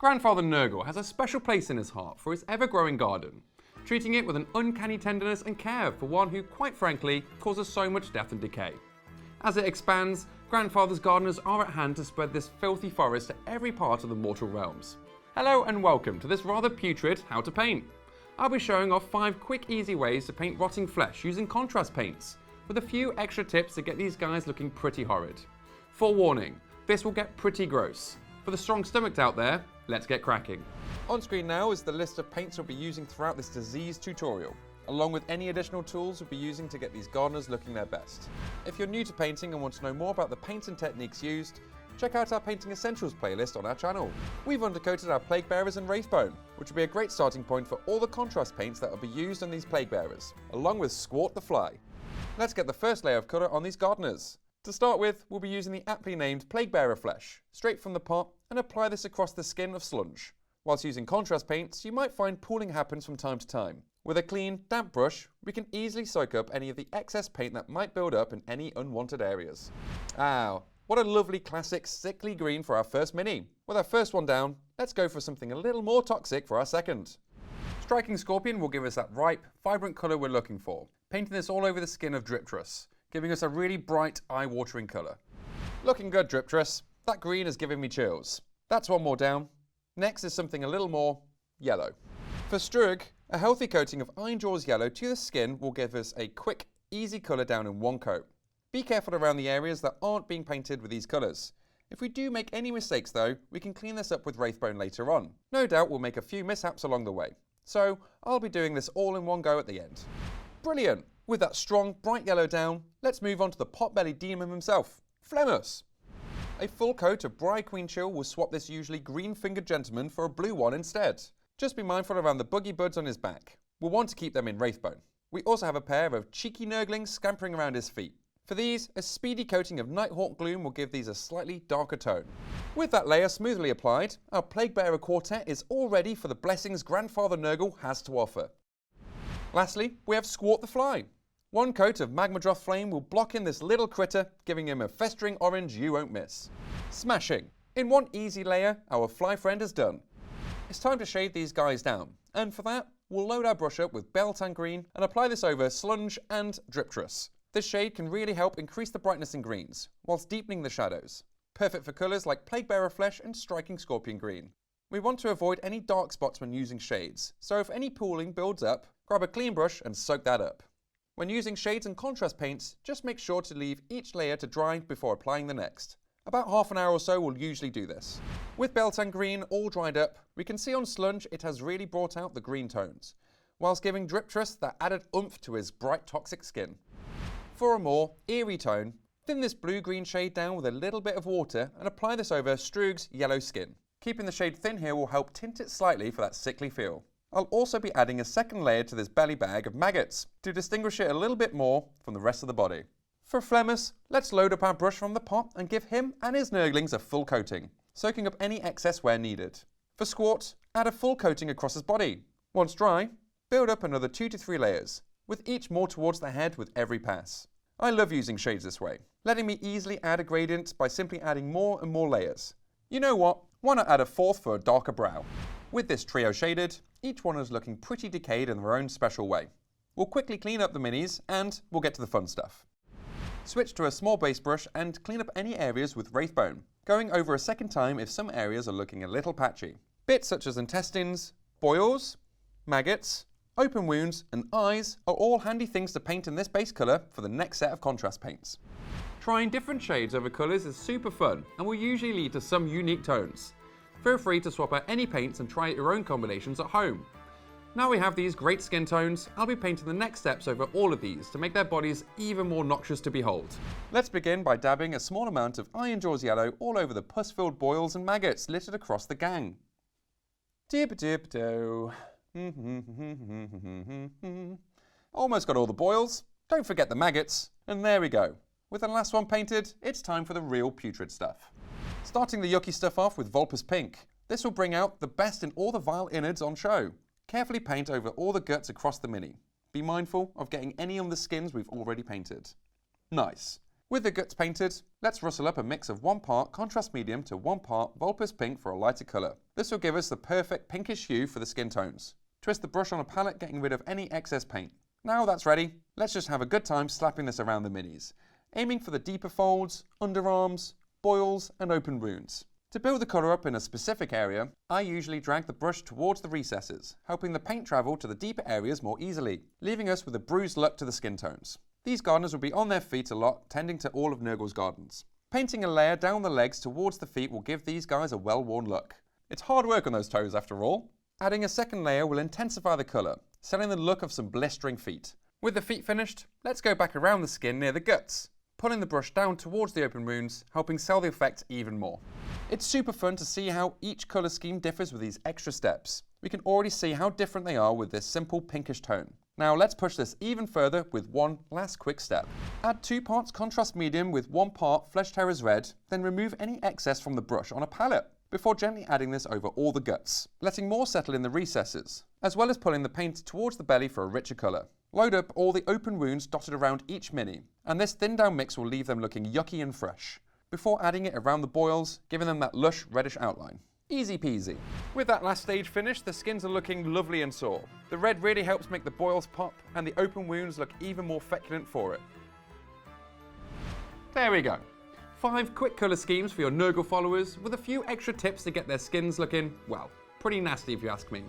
Grandfather Nurgle has a special place in his heart for his ever-growing garden, treating it with an uncanny tenderness and care for one who, quite frankly, causes so much death and decay. As it expands, Grandfather's gardeners are at hand to spread this filthy forest to every part of the mortal realms. Hello and welcome to this rather putrid How to Paint. I'll be showing off 5 quick easy ways to paint rotting flesh using contrast paints, with a few extra tips to get these guys looking pretty horrid. Forewarning, this will get pretty gross. For the strong-stomached out there, let's get cracking. On screen now is the list of paints we'll be using throughout this disease tutorial, along with any additional tools we'll be using to get these gardeners looking their best. If you're new to painting and want to know more about the paints and techniques used, check out our Painting Essentials playlist on our channel. We've undercoated our Plague Bearers and Wraithbone, which will be a great starting point for all the contrast paints that will be used on these Plague Bearers, along with Squart the Fly. Let's get the first layer of colour on these gardeners. To start with, we'll be using the aptly named Plague Bearer flesh, straight from the pot, and apply this across the skin of Slunge. Whilst using contrast paints, you might find pooling happens from time to time. With a clean, damp brush, we can easily soak up any of the excess paint that might build up in any unwanted areas. Ow, what a lovely classic sickly green for our first mini. With our first one down, let's go for something a little more toxic for our second. Striking Scorpion will give us that ripe, vibrant colour we're looking for, painting this all over the skin of Driptrus, giving us a really bright, eye-watering colour. Looking good, Driptrus. That green is giving me chills. That's one more down. Next is something a little more yellow. For Strug, a healthy coating of Ironjawz yellow to the skin will give us a quick, easy colour down in one coat. Be careful around the areas that aren't being painted with these colours. If we do make any mistakes though, we can clean this up with Wraithbone later on. No doubt we'll make a few mishaps along the way. So I'll be doing this all in one go at the end. Brilliant! With that strong, bright yellow down, let's move on to the pot-bellied demon himself, Flemmus. A full coat of Briar Queen Chill will swap this usually green-fingered gentleman for a blue one instead. Just be mindful around the buggy buds on his back. We'll want to keep them in Wraithbone. We also have a pair of cheeky Nurglings scampering around his feet. For these, a speedy coating of Nighthawk Gloom will give these a slightly darker tone. With that layer smoothly applied, our Plague Bearer quartet is all ready for the blessings Grandfather Nurgle has to offer. Lastly, we have Squart the Fly. One coat of Magmadroth Flame will block in this little critter, giving him a festering orange you won't miss. Smashing! In one easy layer, our fly friend is done. It's time to shade these guys down, and for that, we'll load our brush up with Beltane Green and apply this over Slunge and Driptrus. This shade can really help increase the brightness in greens, whilst deepening the shadows. Perfect for colours like Plague Bearer Flesh and Striking Scorpion Green. We want to avoid any dark spots when using shades, so if any pooling builds up, grab a clean brush and soak that up. When using shades and contrast paints, just make sure to leave each layer to dry before applying the next. About half an hour or so will usually do this. With Beltane Green all dried up, we can see on Slunge it has really brought out the green tones, whilst giving Driptrus that added oomph to his bright toxic skin. For a more eerie tone, thin this blue-green shade down with a little bit of water and apply this over Strug's yellow skin. Keeping the shade thin here will help tint it slightly for that sickly feel. I'll also be adding a second layer to this belly bag of maggots to distinguish it a little bit more from the rest of the body. For Flemmus, let's load up our brush from the pot and give him and his Nurglings a full coating, soaking up any excess where needed. For Squart, add a full coating across his body. Once dry, build up another 2 to 3 layers, with each more towards the head with every pass. I love using shades this way, letting me easily add a gradient by simply adding more and more layers. You know what, why not add a fourth for a darker brow? With this trio shaded, each one is looking pretty decayed in their own special way. We'll quickly clean up the minis and we'll get to the fun stuff. Switch to a small base brush and clean up any areas with Wraithbone, going over a second time if some areas are looking a little patchy. Bits such as intestines, boils, maggots, open wounds and eyes are all handy things to paint in this base colour for the next set of contrast paints. Trying different shades over colours is super fun and will usually lead to some unique tones. Feel free to swap out any paints and try your own combinations at home. Now we have these great skin tones, I'll be painting the next steps over all of these to make their bodies even more noxious to behold. Let's begin by dabbing a small amount of Ironjawz yellow all over the pus-filled boils and maggots littered across the gang. Dip-a-dip-do. Almost got all the boils, don't forget the maggots, and there we go. With the last one painted, it's time for the real putrid stuff. Starting the yucky stuff off with Vulpus Pink. This will bring out the best in all the vile innards on show. Carefully paint over all the guts across the mini. Be mindful of getting any on the skins we've already painted. Nice. With the guts painted, let's rustle up a mix of 1 part contrast medium to 1 part Vulpus Pink for a lighter colour. This will give us the perfect pinkish hue for the skin tones. Twist the brush on a palette, getting rid of any excess paint. Now that's ready, let's just have a good time slapping this around the minis, aiming for the deeper folds, underarms, boils and open wounds. To build the colour up in a specific area, I usually drag the brush towards the recesses, helping the paint travel to the deeper areas more easily, leaving us with a bruised look to the skin tones. These gardeners will be on their feet a lot, tending to all of Nurgle's gardens. Painting a layer down the legs towards the feet will give these guys a well-worn look. It's hard work on those toes after all. Adding a second layer will intensify the colour, selling the look of some blistering feet. With the feet finished, let's go back around the skin near the guts, pulling the brush down towards the open wounds, helping sell the effect even more. It's super fun to see how each colour scheme differs with these extra steps. We can already see how different they are with this simple pinkish tone. Now let's push this even further with one last quick step. Add 2 parts contrast medium with 1 part Flesh Terrors red, then remove any excess from the brush on a palette, before gently adding this over all the guts, letting more settle in the recesses, as well as pulling the paint towards the belly for a richer colour. Load up all the open wounds dotted around each mini, and this thinned down mix will leave them looking yucky and fresh, before adding it around the boils, giving them that lush reddish outline. Easy peasy. With that last stage finished, the skins are looking lovely and sore. The red really helps make the boils pop, and the open wounds look even more feculent for it. There we go. 5 quick colour schemes for your Nurgle followers, with a few extra tips to get their skins looking, well, pretty nasty if you ask me.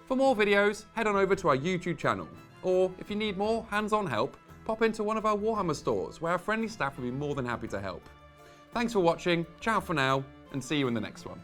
For more videos, head on over to our YouTube channel, or if you need more hands-on help, pop into one of our Warhammer stores where our friendly staff will be more than happy to help. Thanks for watching, ciao for now, and see you in the next one.